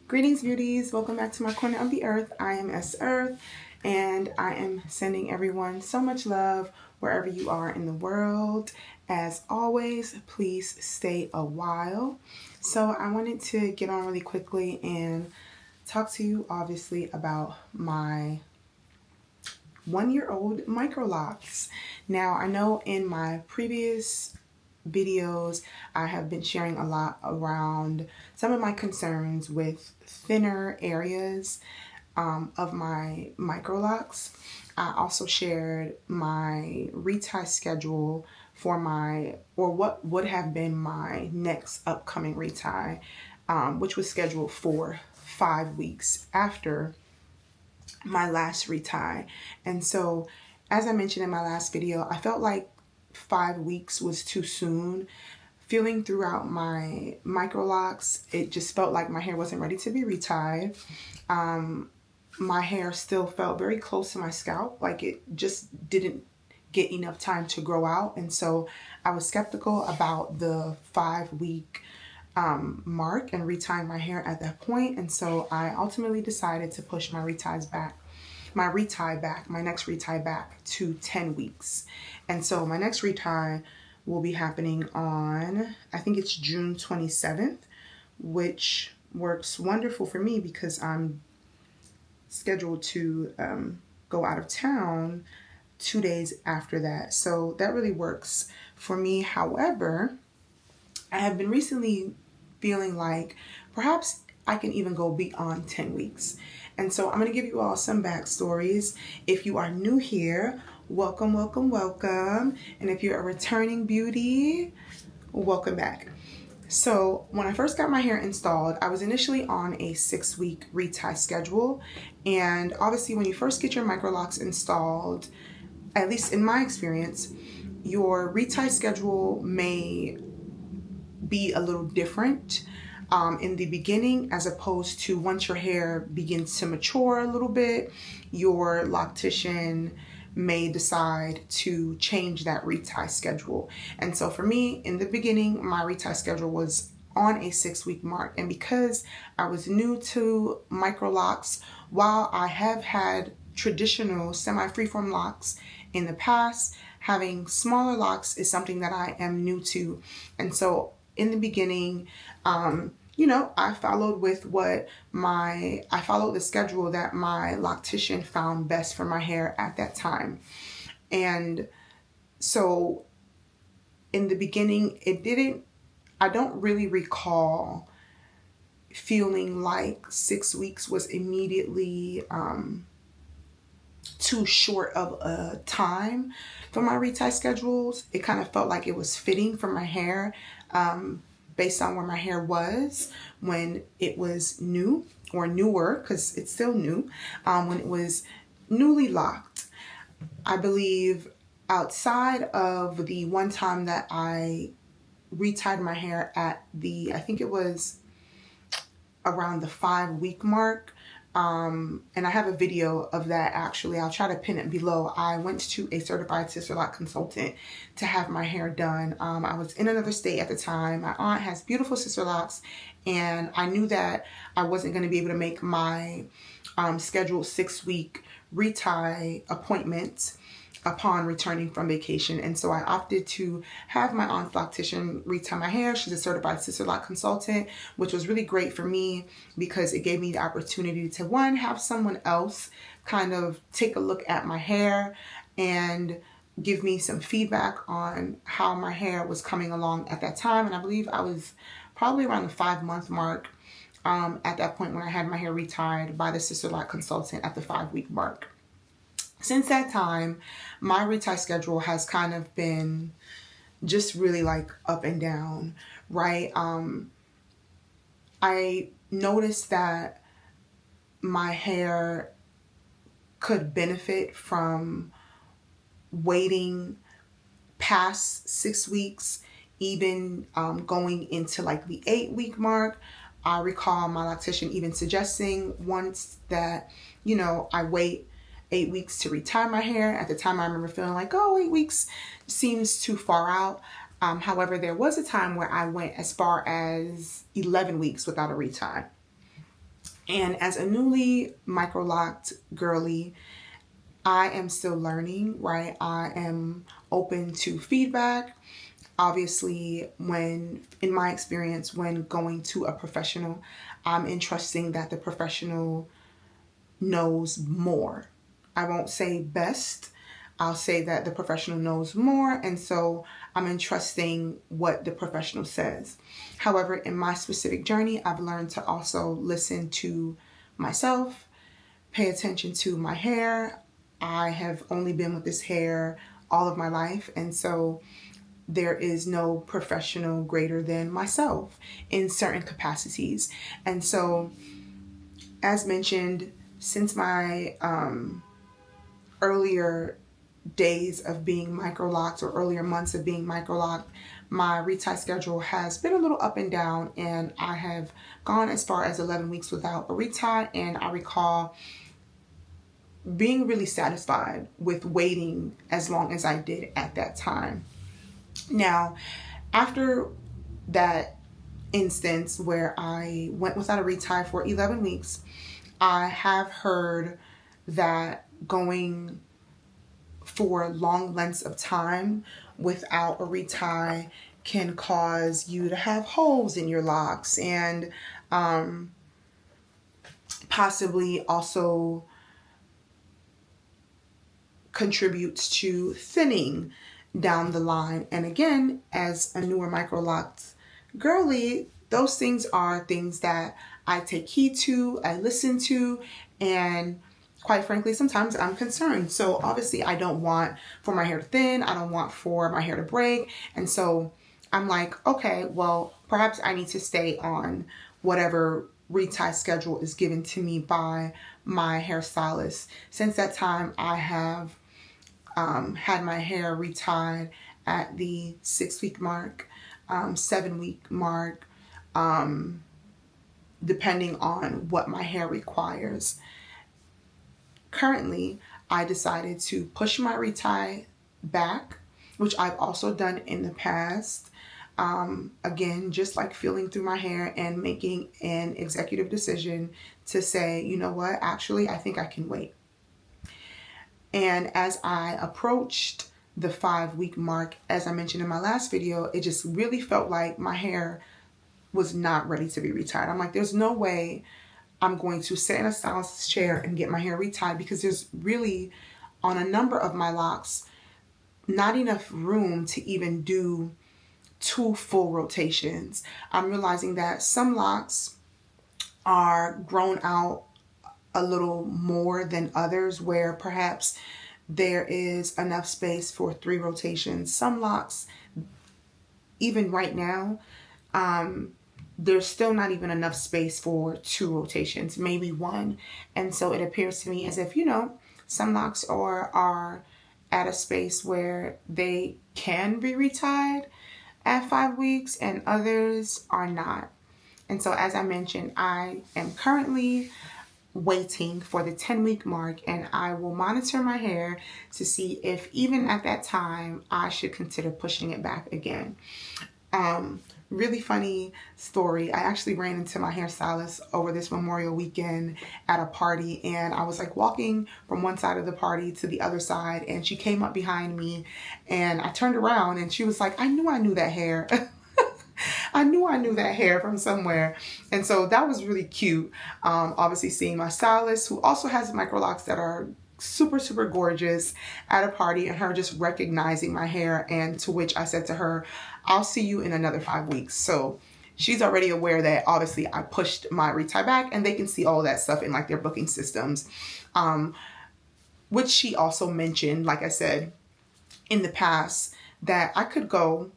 Greetings, beauties. Welcome back to my corner of the earth. I am S Earth, and I am sending everyone so much love wherever you are in the world. As always, please stay a while. So I wanted to get on really quickly and talk to you obviously about my 1-year-old microlocs. Now, I know in my previous videos I have been sharing a lot around some of my concerns with thinner areas of my microlocs. I also shared my retie schedule for what would have been my next upcoming retie, which was scheduled for 5 weeks after my last retie. And so, as I mentioned in my last video, I felt like 5 weeks was too soon. Feeling throughout my microlocs, it just felt like my hair wasn't ready to be retied. My hair still felt very close to my scalp, like it just didn't get enough time to grow out. And so I was skeptical about the 5-week mark and retying my hair at that point. And so I ultimately decided to push my retie back to 10 weeks. And so my next retie will be happening on, I think it's June 27th, which works wonderful for me because I'm scheduled to go out of town 2 days after that. So that really works for me. However, I have been recently feeling like perhaps I can even go beyond 10 weeks. And so I'm going to give you all some backstories. If you are new here, welcome, welcome, welcome. And if you're a returning beauty, welcome back. So when I first got my hair installed, I was initially on a 6-week retie schedule. And obviously when you first get your microlocs installed, at least in my experience, your retie schedule may be a little different in the beginning, as opposed to once your hair begins to mature a little bit, your loctician may decide to change that retie schedule. And so for me, in the beginning, my retie schedule was on a 6-week mark. And because I was new to microlocs, while I have had traditional semi-freeform locks in the past, having smaller locks is something that I am new to. And so in the beginning, I followed the schedule that my loctician found best for my hair at that time. And so in the beginning, I don't really recall feeling like 6 weeks was immediately too short of a time for my retie schedules. It kind of felt like it was fitting for my hair, based on where my hair was when it was new or newer, because it's still new, when it was newly locked. I believe outside of the one time that I retied my hair at I think it was around the 5-week mark, and I have a video of that actually. I'll try to pin it below. I went to a certified sister lock consultant to have my hair done. I was in another state at the time. My aunt has beautiful sister locks, and I knew that I wasn't going to be able to make my scheduled 6-week retie appointments upon returning from vacation. And so I opted to have my aunt's loctician retie my hair. She's a certified sister lock consultant, which was really great for me because it gave me the opportunity to, one, have someone else kind of take a look at my hair and give me some feedback on how my hair was coming along at that time. And I believe I was probably around the 5-month mark at that point when I had my hair retied by the sister lock consultant at the 5-week mark. Since that time, my retie schedule has kind of been just really like up and down, right? I noticed that my hair could benefit from waiting past 6 weeks, even going into like the 8-week mark. I recall my loctician even suggesting once that, I wait 8 weeks to retie my hair. At the time, I remember feeling like, 8 weeks seems too far out. However, there was a time where I went as far as 11 weeks without a retie. And as a newly microlocked girly, I am still learning, right? I am open to feedback. Obviously, when in my experience, when going to a professional, I'm entrusting that the professional knows more. I won't say best. I'll say that the professional knows more, and so I'm entrusting what the professional says. However, in my specific journey, I've learned to also listen to myself, pay attention to my hair. I have only been with this hair all of my life, and so there is no professional greater than myself in certain capacities. And so, as mentioned, since my earlier days of being microlocked or earlier months of being microlocked, my retie schedule has been a little up and down, and I have gone as far as 11 weeks without a retie. And I recall being really satisfied with waiting as long as I did at that time. Now, after that instance where I went without a retie for 11 weeks, I have heard that going for long lengths of time without a retie can cause you to have holes in your locks, and possibly also contributes to thinning down the line. And again, as a newer microlocked girly, those things are things that I take heed to, I listen to, and quite frankly, sometimes I'm concerned. So obviously I don't want for my hair to thin, I don't want for my hair to break. And so I'm like, okay, well, perhaps I need to stay on whatever retie schedule is given to me by my hairstylist. Since that time, I have had my hair retied at the 6-week mark, 7-week mark, depending on what my hair requires. Currently, I decided to push my retie back, which I've also done in the past. Again, just like feeling through my hair and making an executive decision to say, you know what, actually, I think I can wait. And as I approached the 5-week mark, as I mentioned in my last video, it just really felt like my hair was not ready to be retied. I'm like, there's no way I'm going to sit in a stylist's chair and get my hair retied, because there's really, on a number of my locks, not enough room to even do 2 full rotations. I'm realizing that some locks are grown out a little more than others, where perhaps there is enough space for 3 rotations. Some locks, even right now, there's still not even enough space for 2 rotations, maybe 1. And so it appears to me as if, some locks are at a space where they can be retied at 5 weeks and others are not. And so, as I mentioned, I am currently waiting for the 10-week mark, and I will monitor my hair to see if even at that time I should consider pushing it back again. Really funny story. I actually ran into my hairstylist over this Memorial weekend at a party, and I was like walking from one side of the party to the other side, and she came up behind me, and I turned around and she was like, I knew that hair. I knew that hair from somewhere. And so that was really cute. Obviously seeing my stylist, who also has microlocs that are super, super gorgeous, at a party, and her just recognizing my hair, and to which I said to her, I'll see you in another 5 weeks. So she's already aware that obviously I pushed my retie back, and they can see all that stuff in like their booking systems, which she also mentioned, like I said, in the past, that I could go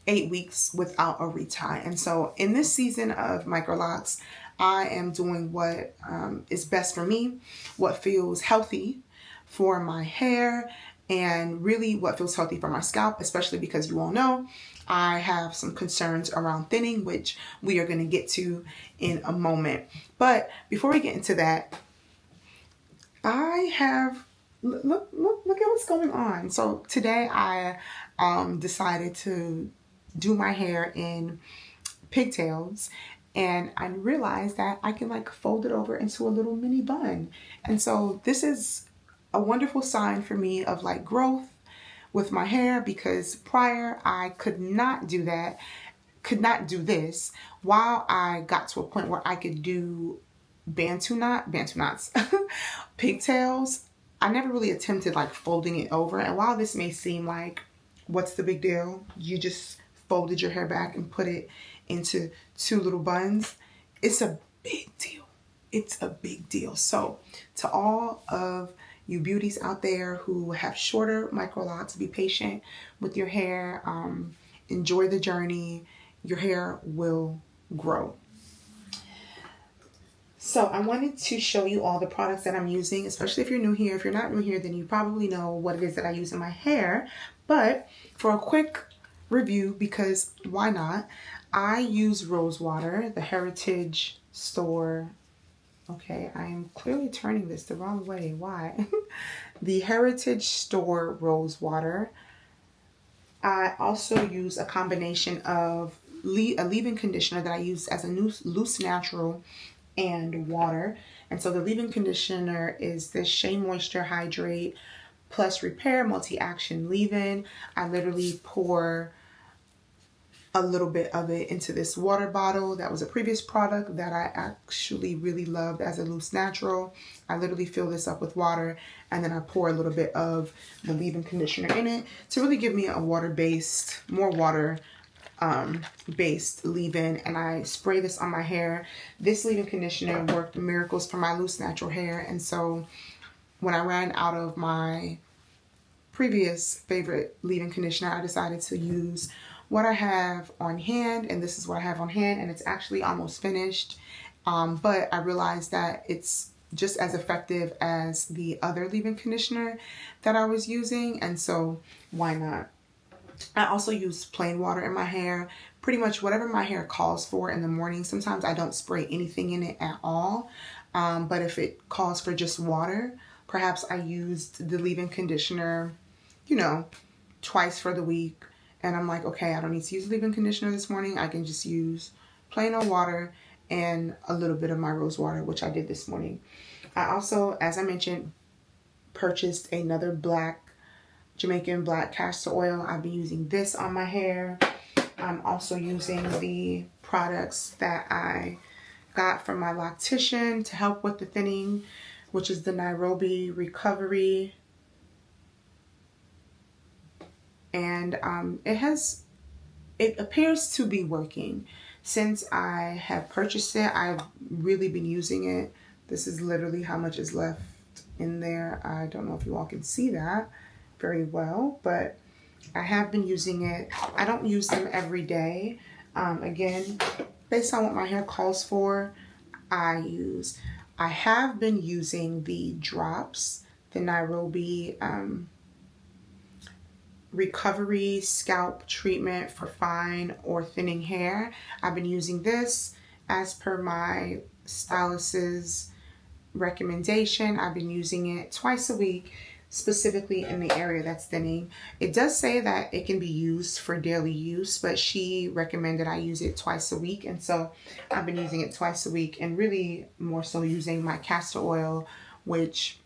8 weeks without a retie. And so in this season of microlocs, I am doing what is best for me, what feels healthy for my hair, and really what feels healthy for my scalp, especially because you all know I have some concerns around thinning, which we are going to get to in a moment. But before we get into that, I have, look at what's going on. So today I decided to do my hair in pigtails, And I realized that I can like fold it over into a little mini bun. And so this is a wonderful sign for me of like growth with my hair, because prior I could not do that, could not do this, while I got to a point where I could do bantu knots, pigtails. I never really attempted like folding it over. And while this may seem like, what's the big deal? You just folded your hair back and put it into two little buns. It's a big deal. It's a big deal. So to all of you beauties out there who have shorter microlocs, be patient with your hair. Enjoy the journey. Your hair will grow. So I wanted to show you all the products that I'm using, especially if you're new here. If you're not new here, then you probably know what it is that I use in my hair. But for a quick review, because why not? I use rose water, the Heritage Store. Okay, I am clearly turning this the wrong way. Why? The Heritage Store rose water. I also use a combination of a leave-in conditioner that I use as a loose natural and water. And so the leave-in conditioner is this Shea Moisture Hydrate Plus Repair Multi-Action Leave-In. I literally pour a little bit of it into this water bottle. That was a previous product that I actually really loved as a loose natural. I literally fill this up with water, and then I pour a little bit of the leave-in conditioner in it to really give me a water-based, more water based leave-in, and I spray this on my hair. This leave-in conditioner worked miracles for my loose natural hair. And so when I ran out of my previous favorite leave-in conditioner, I decided to use what I have on hand, and this is what I have on hand, and it's actually almost finished. But I realized that it's just as effective as the other leave-in conditioner that I was using, and so why not? I also use plain water in my hair, pretty much whatever my hair calls for in the morning. Sometimes I don't spray anything in it at all, but if it calls for just water, perhaps I used the leave-in conditioner, you know, twice for the week. And I'm like, okay, I don't need to use leave-in conditioner this morning. I can just use plain old water and a little bit of my rose water, which I did this morning. I also, as I mentioned, purchased another Jamaican black castor oil. I've been using this on my hair. I'm also using the products that I got from my loctician to help with the thinning, which is the Nairobi Recovery. And it appears to be working. Since I have purchased it, I've really been using it. This is literally how much is left in there. I don't know if you all can see that very well, but I have been using it. I don't use them every day. Again, based on what my hair calls for, I have been using the drops, the Nairobi Recovery Scalp Treatment for fine or thinning hair. I've been using this as per my stylist's recommendation. I've been using it twice a week, specifically in the area that's thinning. It does say that it can be used for daily use, but she recommended I use it twice a week. And so I've been using it twice a week, and really more so using my castor oil, which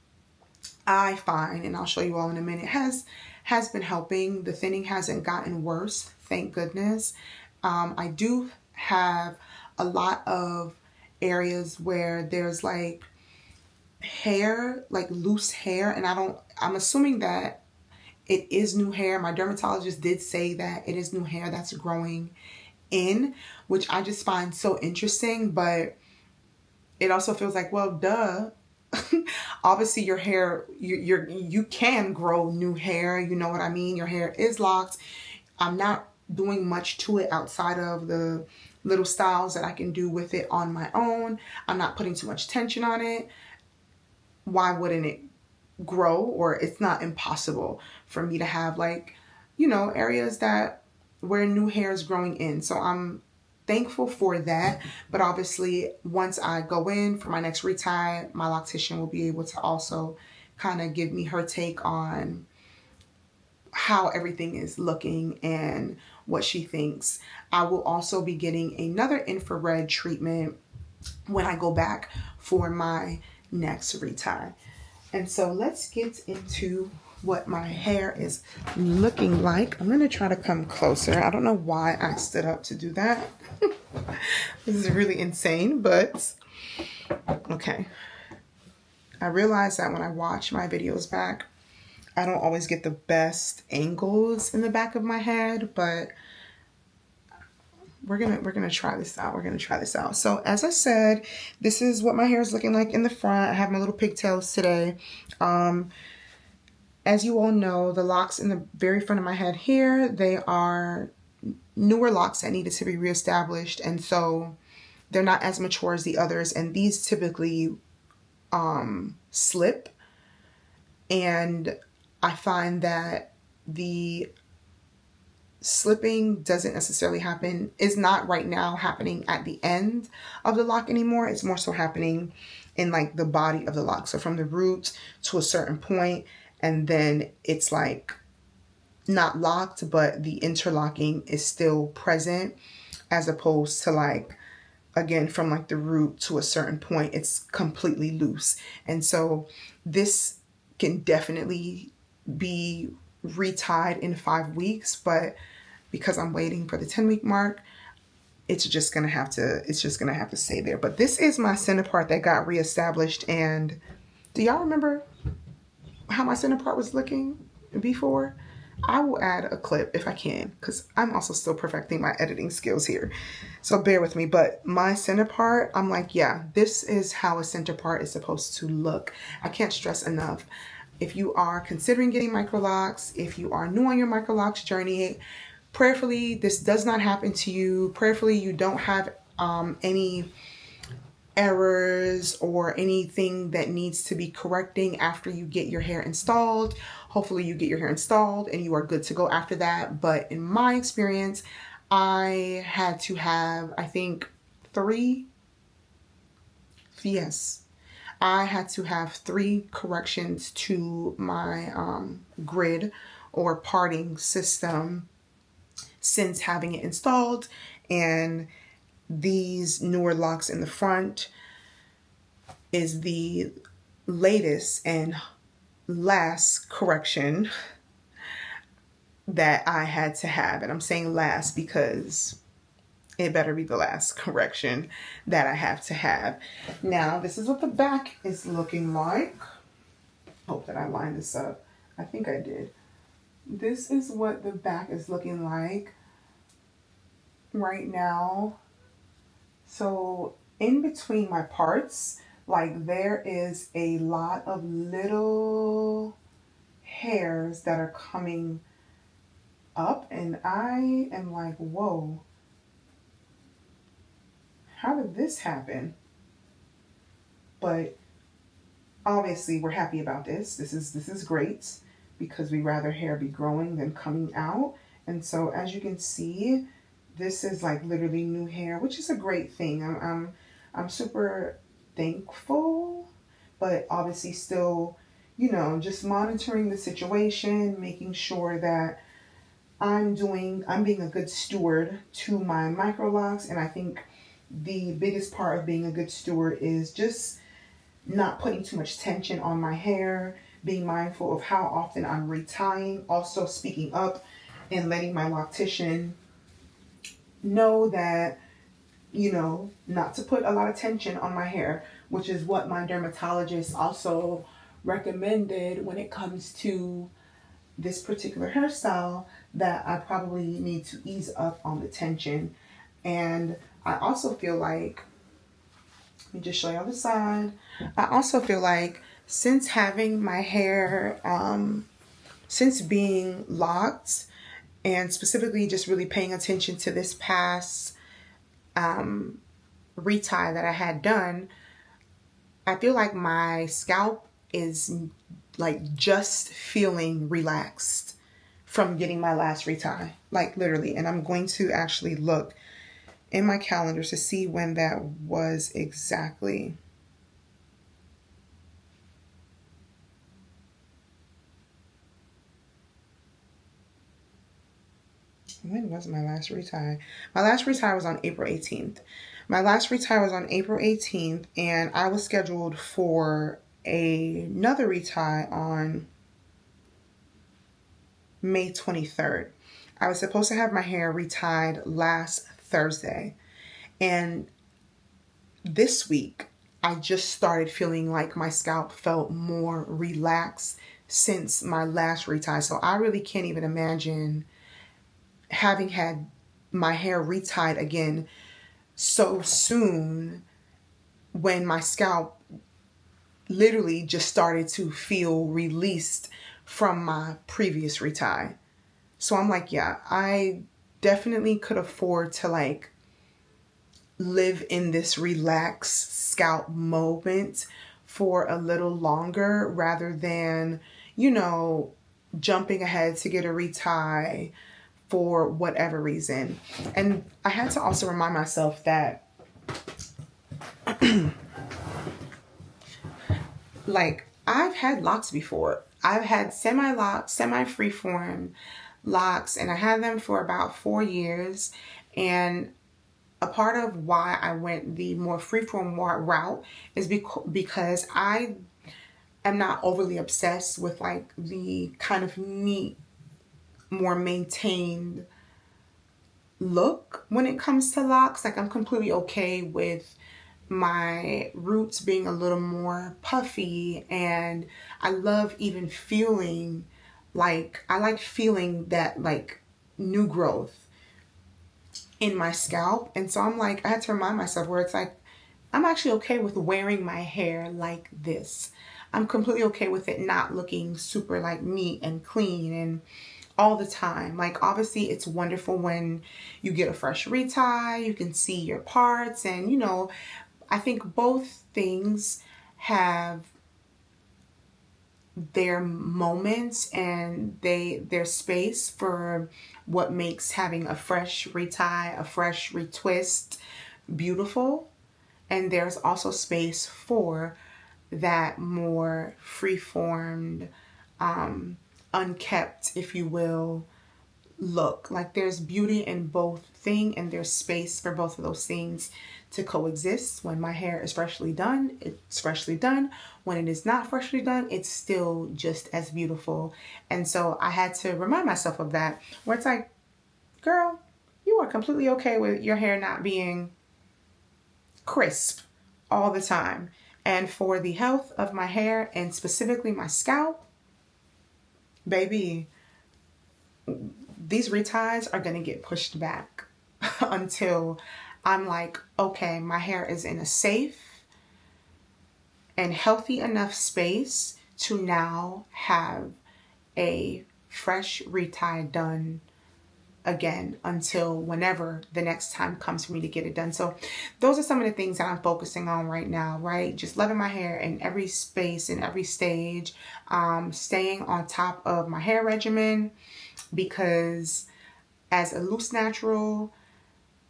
I find, and I'll show you all in a minute, has been helping. The thinning hasn't gotten worse, thank goodness. I do have a lot of areas where there's like hair, like loose hair, and I'm assuming that it is new hair. My dermatologist did say that it is new hair that's growing in, which I just find so interesting, but it also feels like, well, duh. Obviously your hair, you can grow new hair, you know what I mean? Your hair is locked. I'm not doing much to it outside of the little styles that I can do with it on my own. I'm not putting too much tension on it. Why wouldn't it grow? Or it's not impossible for me to have, like, you know, areas that where new hair is growing in. So I'm thankful for that. But obviously once I go in for my next retie, my loctician will be able to also kind of give me her take on how everything is looking and what she thinks. I will also be getting another infrared treatment when I go back for my next retie. And so let's get into what my hair is looking like. I'm gonna try to come closer. I don't know why I stood up to do that. This is really insane, but okay. I realize that when I watch my videos back, I don't always get the best angles in the back of my head, but we're gonna try this out. We're gonna try this out. So as I said, this is what my hair is looking like in the front. I have my little pigtails today. As you all know, the locks in the very front of my head here, they are newer locks that needed to be reestablished, and so they're not as mature as the others, and these typically slip, and I find that the slipping doesn't necessarily happen, is not right now happening at the end of the lock anymore. It's more so happening in like the body of the lock. So from the root to a certain point, and then it's like not locked, but the interlocking is still present, as opposed to like, again, from like the root to a certain point, it's completely loose. And so this can definitely be retied in 5 weeks, but because I'm waiting for the 10-week mark, it's just gonna have to stay there. But this is my center part that got reestablished. And do y'all remember how my center part was looking before? I will add a clip if I can, because I'm also still perfecting my editing skills here. So bear with me. But my center part, I'm like, yeah, this is how a center part is supposed to look. I can't stress enough. If you are considering getting microlocs, if you are new on your microlocs journey, prayerfully, this does not happen to you. Prayerfully, you don't have any errors or anything that needs to be correcting after you get your hair installed. Hopefully you get your hair installed and you are good to go after that. But in my experience, I had to have, I think, I had to have 3 corrections to my grid or parting system since having it installed. And these newer locks in the front is the latest and last correction that I had to have. And I'm saying last because it better be the last correction that I have to have. Now, this is what the back is looking like. Hope that I lined this up. I think I did. This is what the back is looking like right now. So in between my parts, like, there is a lot of little hairs that are coming up, and I am like, whoa, how did this happen? But obviously we're happy about this. This is great, because we rather hair be growing than coming out. And so as you can see, this is like literally new hair, which is a great thing. I'm super thankful, but obviously still, you know, just monitoring the situation, making sure that I'm being a good steward to my microlocs. And I think the biggest part of being a good steward is just not putting too much tension on my hair, being mindful of how often I'm retying, also speaking up and letting my loctician know that, you know, not to put a lot of tension on my hair, which is what my dermatologist also recommended when it comes to this particular hairstyle, that I probably need to ease up on the tension. And I also feel like, let me just show you on the side. I also feel like since having my hair, since being locked, and specifically just really paying attention to this past retie that I had done, I feel like my scalp is like just feeling relaxed from getting my last retie, like literally. And I'm going to actually look in my calendar to see when that was exactly. When was my last retie? My last retie was on April 18th. My last retie was on April 18th, and I was scheduled for another retie on May 23rd. I was supposed to have my hair retied last Thursday, and this week I just started feeling like my scalp felt more relaxed since my last retie. So I really can't even imagine having had my hair retied again so soon when my scalp literally just started to feel released from my previous retie. So I'm like, yeah, I definitely could afford to like live in this relaxed scalp moment for a little longer rather than, you know, jumping ahead to get a retie for whatever reason. And I had to also remind myself that like I've had locks before. I've had semi-locks, semi-freeform locks, and I had them for about 4 years. And a part of why I went the more freeform route is because I am not overly obsessed with like the kind of neat, more maintained look when it comes to locks. Like I'm completely okay with my roots being a little more puffy, and I love even feeling like I like feeling that like new growth in my scalp. And so I'm like, I had to remind myself where it's like I'm actually okay with wearing my hair like this. I'm completely okay with it not looking super like neat and clean and all the time. Like obviously it's wonderful when you get a fresh retie, you can see your parts, and you know, I think both things have their moments and their space for what makes having a fresh retie, a fresh retwist beautiful. And there's also space for that more free-formed, unkept, if you will, look. Like there's beauty in both thing, and there's space for both of those things to coexist. When my hair is freshly done, it's freshly done. When it is not freshly done, it's still just as beautiful. And so I had to remind myself of that, where it's like, girl, you are completely okay with your hair not being crisp all the time. And for the health of my hair and specifically my scalp, baby, these reties are going to get pushed back until I'm like, okay, my hair is in a safe and healthy enough space to now have a fresh retie done again until whenever the next time comes for me to get it done. So those are some of the things that I'm focusing on right now, right? Just loving my hair in every space, in every stage, staying on top of my hair regimen, because as a loose natural,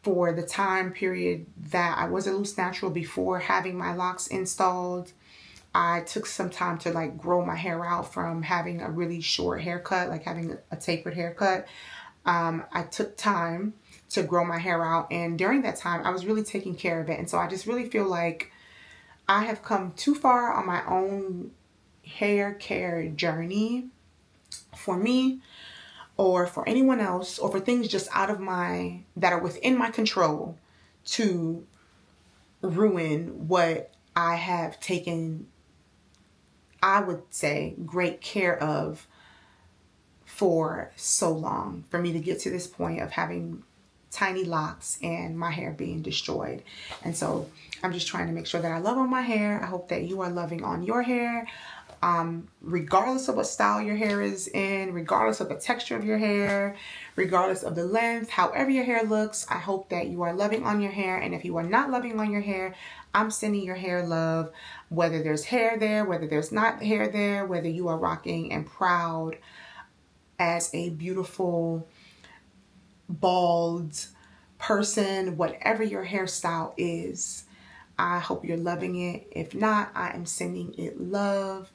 for the time period that I was a loose natural before having my locks installed, I took some time to like grow my hair out from having a really short haircut, like having a tapered haircut. I took time to grow my hair out, and during that time I was really taking care of it. And so I just really feel like I have come too far on my own hair care journey for me, or for anyone else, or for things just out of that are within my control, to ruin what I have taken, I would say, great care of for so long, for me to get to this point of having tiny locks and my hair being destroyed. And so I'm just trying to make sure that I love on my hair. I hope that you are loving on your hair, regardless of what style your hair is in, regardless of the texture of your hair, regardless of the length, however your hair looks. I hope that you are loving on your hair. And if you are not loving on your hair, I'm sending your hair love, whether there's hair there, whether there's not hair there, whether you are rocking and proud as a beautiful bald person, whatever your hairstyle is. I hope you're loving it. If not, I am sending it love,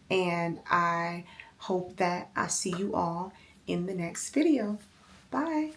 and I hope that I see you all in the next video. Bye.